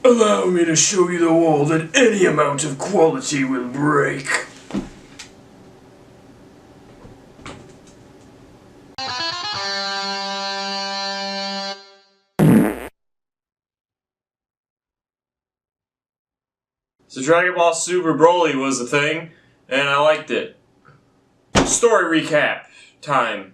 Allow me to show you the wall that any amount of quality will break. So Dragon Ball Super Broly was a thing, and I liked it. Story recap time.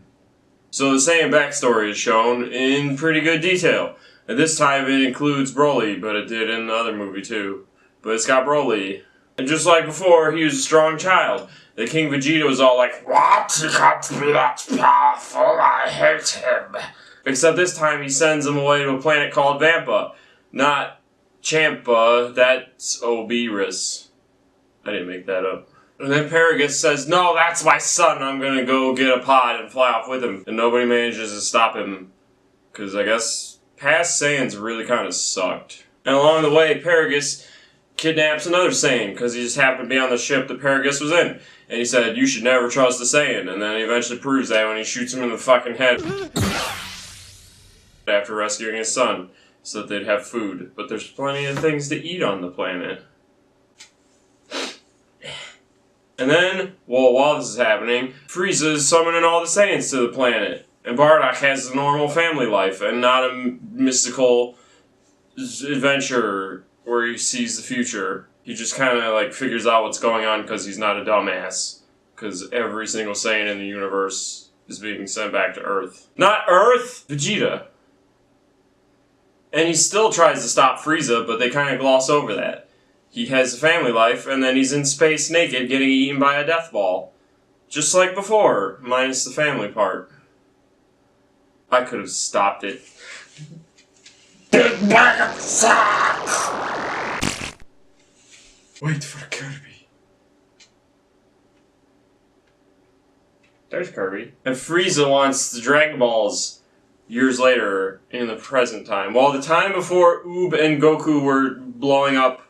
So the Saiyan backstory is shown in pretty good detail. And this time it includes Broly, but it did in the other movie too. But it's got Broly. And just like before, he was a strong child. The King Vegeta was all like, "What? He can't be that powerful, I hate him." Except this time he sends him away to a planet called Vampa. Not Champa, that's Oberus. I didn't make that up. And then Paragus says, "No, that's my son, I'm gonna go get a pod and fly off with him." And nobody manages to stop him. Because I guess past Saiyans really kind of sucked. And along the way, Paragus kidnaps another Saiyan, because he just happened to be on the ship that Paragus was in. And he said, "You should never trust a Saiyan." And then he eventually proves that when he shoots him in the fucking head after rescuing his son, so that they'd have food. But there's plenty of things to eat on the planet. And then, well, while this is happening, Frieza is summoning all the Saiyans to the planet. And Bardock has a normal family life, and not a mystical adventure where he sees the future. He just kind of, like, figures out what's going on because he's not a dumbass. Because every single Saiyan in the universe is being sent back to Earth. Not Earth! Vegeta. And he still tries to stop Frieza, but they kind of gloss over that. He has a family life, and then he's in space naked getting eaten by a death ball. Just like before, minus the family part. I could have stopped it. Wait for Kirby. There's Kirby. And Frieza wants the Dragon Balls years later in the present time. While the time before Oob and Goku were blowing up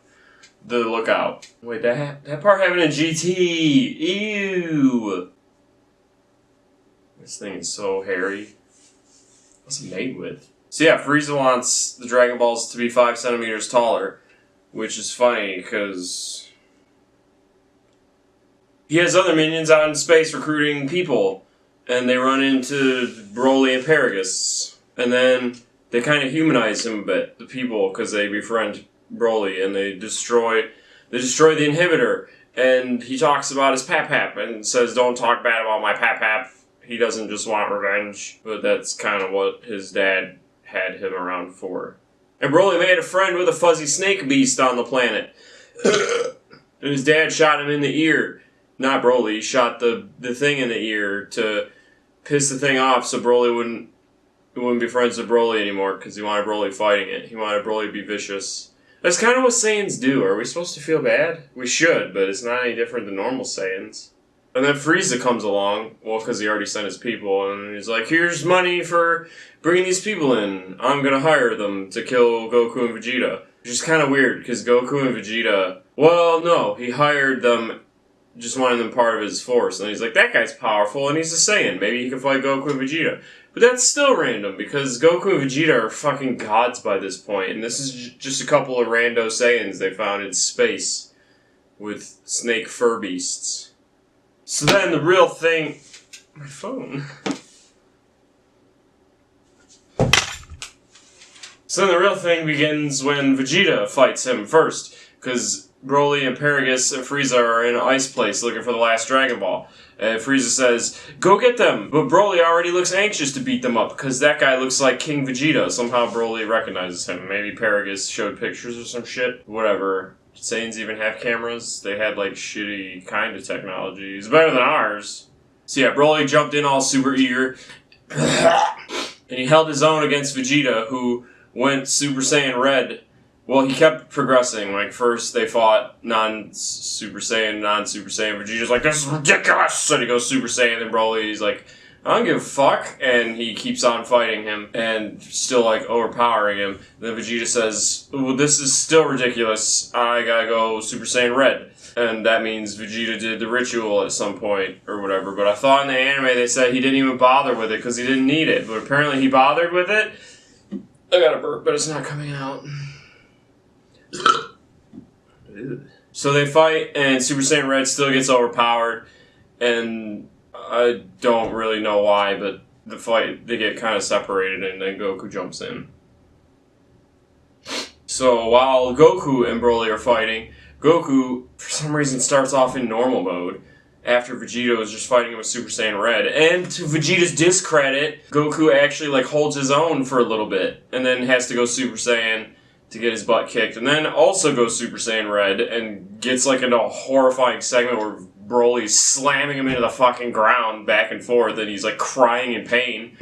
the lookout. Wait, that part happened in GT. Ew. This thing is so hairy. What's it made with? So yeah, Frieza wants the Dragon Balls to be 5 centimeters taller, which is funny because he has other minions out in space recruiting people, and they run into Broly and Paragus, and then they kind of humanize him a bit, the people, because they befriend Broly, and they destroy the inhibitor, and he talks about his pap-pap, and says, "Don't talk bad about my pap-pap." He doesn't just want revenge, but that's kind of what his dad had him around for. And Broly made a friend with a fuzzy snake beast on the planet. And his dad shot him in the ear. Not Broly, he shot the thing in the ear to piss the thing off so Broly wouldn't be friends with Broly anymore, because he wanted Broly fighting it. He wanted Broly to be vicious. That's kind of what Saiyans do. Are we supposed to feel bad? We should, but it's not any different than normal Saiyans. And then Frieza comes along, well, because he already sent his people, and he's like, "Here's money for bringing these people in. I'm gonna hire them to kill Goku and Vegeta." Which is kind of weird, because Goku and Vegeta, well, no, he hired them, just wanted them part of his force, and he's like, "That guy's powerful, and he's a Saiyan. Maybe he can fight Goku and Vegeta." But that's still random, because Goku and Vegeta are fucking gods by this point, and this is just a couple of rando Saiyans they found in space with snake fur beasts. So then the real thing... My phone. So then the real thing begins when Vegeta fights him first, because Broly and Paragus and Frieza are in an ice place looking for the last Dragon Ball. And Frieza says, "Go get them!" But Broly already looks anxious to beat them up, because that guy looks like King Vegeta. Somehow Broly recognizes him. Maybe Paragus showed pictures or some shit. Whatever. Did Saiyans even have cameras? They had, like, shitty kind of technology. It's better than ours. So yeah, Broly jumped in all super eager. And he held his own against Vegeta, who went Super Saiyan Red. Well, he kept progressing. Like, first they fought non-Super Saiyan. Vegeta's like, "This is ridiculous!" So he goes Super Saiyan, and Broly's like, "I don't give a fuck," and he keeps on fighting him, and still, like, overpowering him. And then Vegeta says, "Well, this is still ridiculous, I gotta go Super Saiyan Red." And that means Vegeta did the ritual at some point, or whatever. But I thought in the anime they said he didn't even bother with it, because he didn't need it. But apparently he bothered with it. I got a burp, but it's not coming out. So they fight, and Super Saiyan Red still gets overpowered, and I don't really know why, but the fight, they get kind of separated, and then Goku jumps in. So while Goku and Broly are fighting, Goku, for some reason, starts off in normal mode, after Vegeta was just fighting him with Super Saiyan Red. And to Vegeta's discredit, Goku actually like holds his own for a little bit, and then has to go Super Saiyan to get his butt kicked, and then also goes Super Saiyan Red and gets like into a horrifying segment where Broly's slamming him into the fucking ground back and forth, and he's like crying in pain.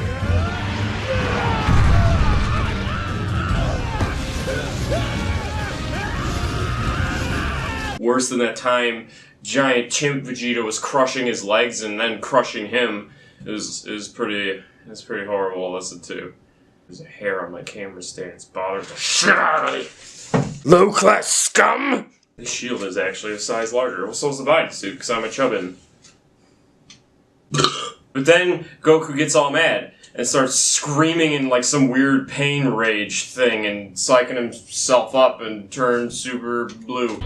Worse than that time giant chimp Vegeta was crushing his legs and then crushing him. It was pretty horrible to listen to. There's a hair on my camera stand. It's bothering the shit out of me. Low class scum! This shield is actually a size larger. Well, so's the bodysuit, because I'm a chubbin. But then Goku gets all mad and starts screaming in like some weird pain rage thing and psyching himself up and turns super blue.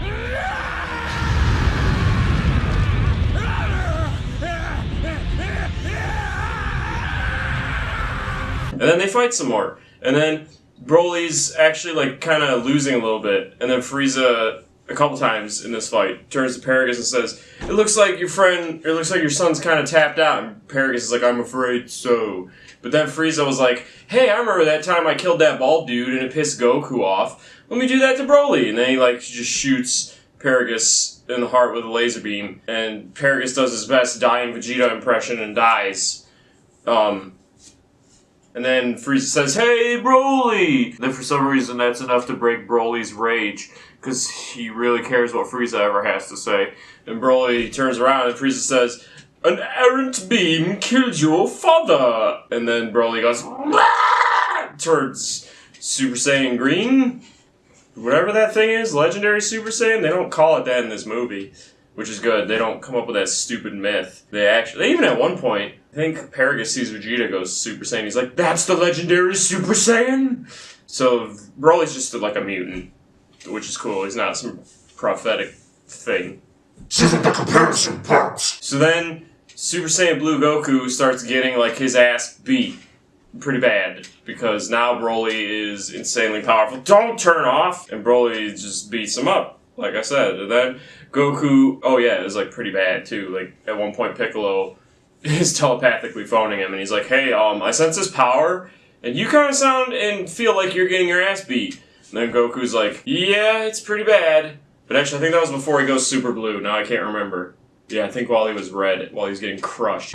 And then they fight some more. And then Broly's actually like kind of losing a little bit. And then Frieza, a couple times in this fight, turns to Paragus and says, it looks like your son's kind of tapped out. And Paragus is like, I'm afraid so. But then Frieza was like, hey, I remember that time I killed that bald dude and it pissed Goku off. Let me do that to Broly. And then he like just shoots Paragus in the heart with a laser beam. And Paragus does his best dying Vegeta impression and dies. And then Frieza says, hey, Broly! Then for some reason that's enough to break Broly's rage, because he really cares what Frieza ever has to say. And Broly turns around and Frieza says, an errant beam killed your father! And then Broly goes, turns Super Saiyan Green? Whatever that thing is, Legendary Super Saiyan? They don't call it that in this movie, which is good. They don't come up with that stupid myth. They even at one point, I think Paragus sees Vegeta goes Super Saiyan. He's like, that's the legendary Super Saiyan? So Broly's just like a mutant, which is cool. He's not some prophetic thing. This isn't the comparison part. So then Super Saiyan Blue Goku starts getting like his ass beat pretty bad, because now Broly is insanely powerful. Don't turn off! And Broly just beats him up, like I said. And then Goku, oh yeah, it was like pretty bad too. Like at one point Piccolo is telepathically phoning him, and he's like, hey, I sense this power, and you kind of sound and feel like you're getting your ass beat. And then Goku's like, yeah, it's pretty bad. But actually, I think that was before he goes super blue. Now I can't remember. Yeah, I think while he was red, while he was getting crushed.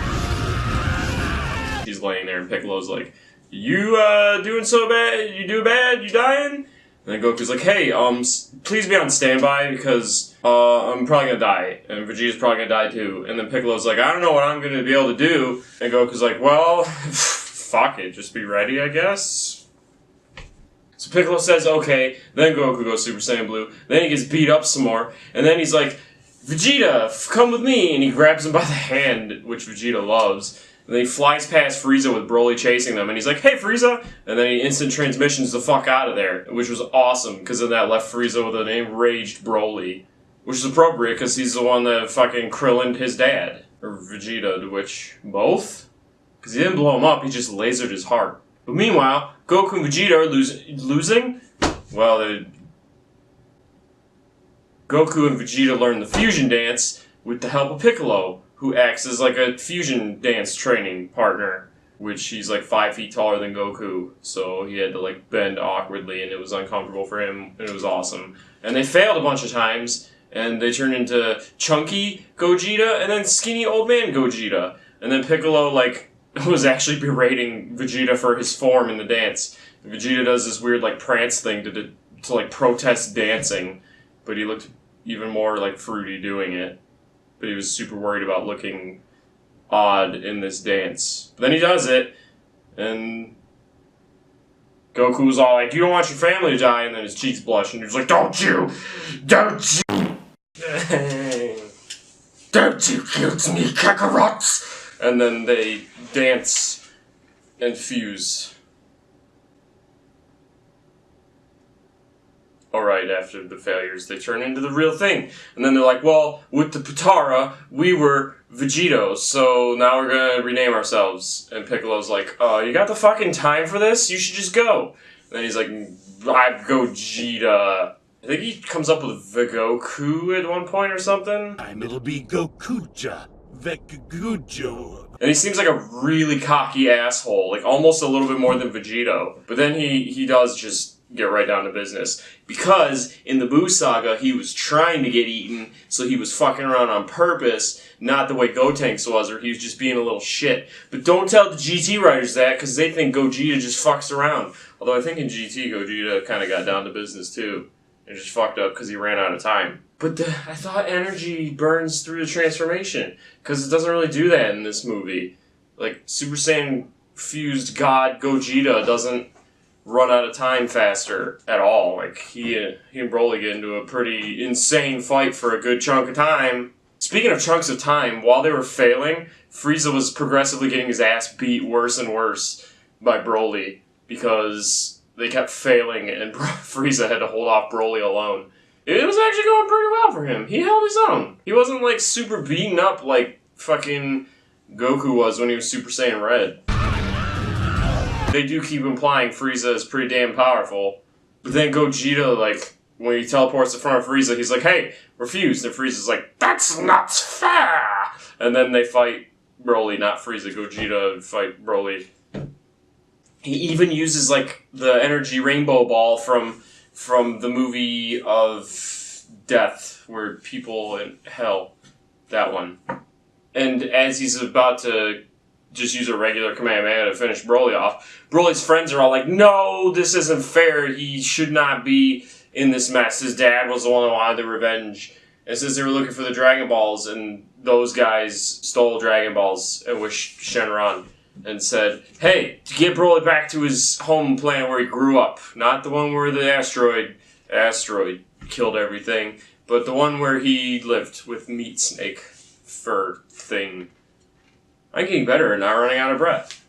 He's laying there, and Piccolo's like, you doing so bad? You do bad? You dying? And then Goku's like, hey, please be on standby, because I'm probably gonna die, and Vegeta's probably gonna die too. And then Piccolo's like, I don't know what I'm gonna be able to do. And Goku's like, well, fuck it, just be ready, I guess. So Piccolo says, okay. Then Goku goes Super Saiyan Blue. Then he gets beat up some more, and then he's like, Vegeta, come with me! And he grabs him by the hand, which Vegeta loves. And then he flies past Frieza with Broly chasing them, and he's like, hey, Frieza! And then he instant transmissions the fuck out of there, which was awesome, because then that left Frieza with an enraged Broly. Which is appropriate, because he's the one that fucking Krillin'd his dad. Or Vegeta, to which, both? Because he didn't blow him up, he just lasered his heart. But meanwhile, Goku and Vegeta are losing? Well, Goku and Vegeta learn the fusion dance with the help of Piccolo, who acts as like a fusion dance training partner, which he's like 5 feet taller than Goku, so he had to like bend awkwardly, and it was uncomfortable for him, and it was awesome. And they failed a bunch of times, and they turned into chunky Gogeta, and then skinny old man Gogeta. And then Piccolo like was actually berating Vegeta for his form in the dance. And Vegeta does this weird like prance thing to like protest dancing, but he looked even more like fruity doing it. But he was super worried about looking odd in this dance. But then he does it, and Goku was all like, you don't want your family to die, and then his cheeks blush, and he was like, don't you guilt me, Kakarot! And then they dance and fuse. alright, after the failures, they turn into the real thing. And then they're like, well, with the Potara, we were Vegetos, so now we're gonna rename ourselves. And Piccolo's like, you got the fucking time for this? You should just go. And then he's like, I'm Gogeta. I think he comes up with Goku at one point or something. It'll be Gokuja, Vekujo. And he seems like a really cocky asshole, like almost a little bit more than Vegeto. But then he does just get right down to business. Because in the Buu Saga, he was trying to get eaten, so he was fucking around on purpose, not the way Gotenks was, or he was just being a little shit. But don't tell the GT writers that, because they think Gogeta just fucks around. Although I think in GT, Gogeta kind of got down to business too. And just fucked up because he ran out of time. But I thought energy burns through the transformation, because it doesn't really do that in this movie. Like, Super Saiyan fused God Gogeta doesn't run out of time faster at all. Like, he and Broly get into a pretty insane fight for a good chunk of time. Speaking of chunks of time, while they were failing, Frieza was progressively getting his ass beat worse and worse by Broly, because they kept failing and Frieza had to hold off Broly alone. It was actually going pretty well for him. He held his own. He wasn't, like, super beaten up like fucking Goku was when he was Super Saiyan Red. They do keep implying Frieza is pretty damn powerful. But then Gogeta, like, when he teleports in front of Frieza, he's like, hey, refuse. And Frieza's like, that's not fair! And then they fight Broly, not Frieza. Gogeta fight Broly. He even uses, like, the energy rainbow ball from the movie of Death, where people in hell, that one. And as he's about to just use a regular Kamehameha to finish Broly off, Broly's friends are all like, no, this isn't fair, he should not be in this mess, his dad was the one who wanted the revenge. And since they were looking for the Dragon Balls, and those guys stole Dragon Balls and wished Shenron, and said, hey, to get Broly back to his home planet where he grew up, not the one where the asteroid killed everything, but the one where he lived with Meat Snake fur thing. I'm getting better and not running out of breath.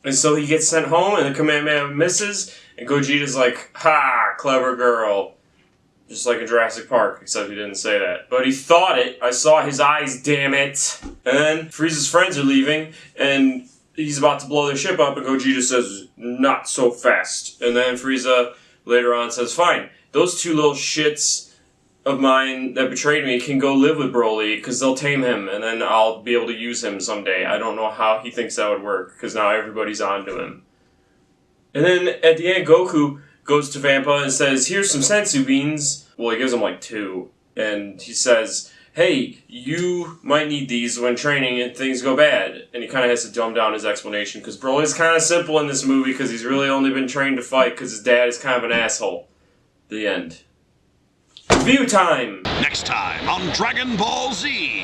And so he gets sent home, and the Kamehameha misses, and Gogeta's like, ha, clever girl. Just like in Jurassic Park, except he didn't say that. But he thought it. I saw his eyes, damn it. And then Frieza's friends are leaving, and he's about to blow their ship up, and Gogeta says, not so fast. And then Frieza later on says, fine, those two little shits of mine that betrayed me can go live with Broly, because they'll tame him, and then I'll be able to use him someday. I don't know how he thinks that would work, because now everybody's onto him. And then at the end, Goku goes to Vampa and says, here's some sensu beans. Well, he gives him like 2. And he says, hey, you might need these when training and things go bad. And he kind of has to dumb down his explanation, because Broly's kind of simple in this movie, because he's really only been trained to fight because his dad is kind of an asshole. The end. Review time! Next time on Dragon Ball Z.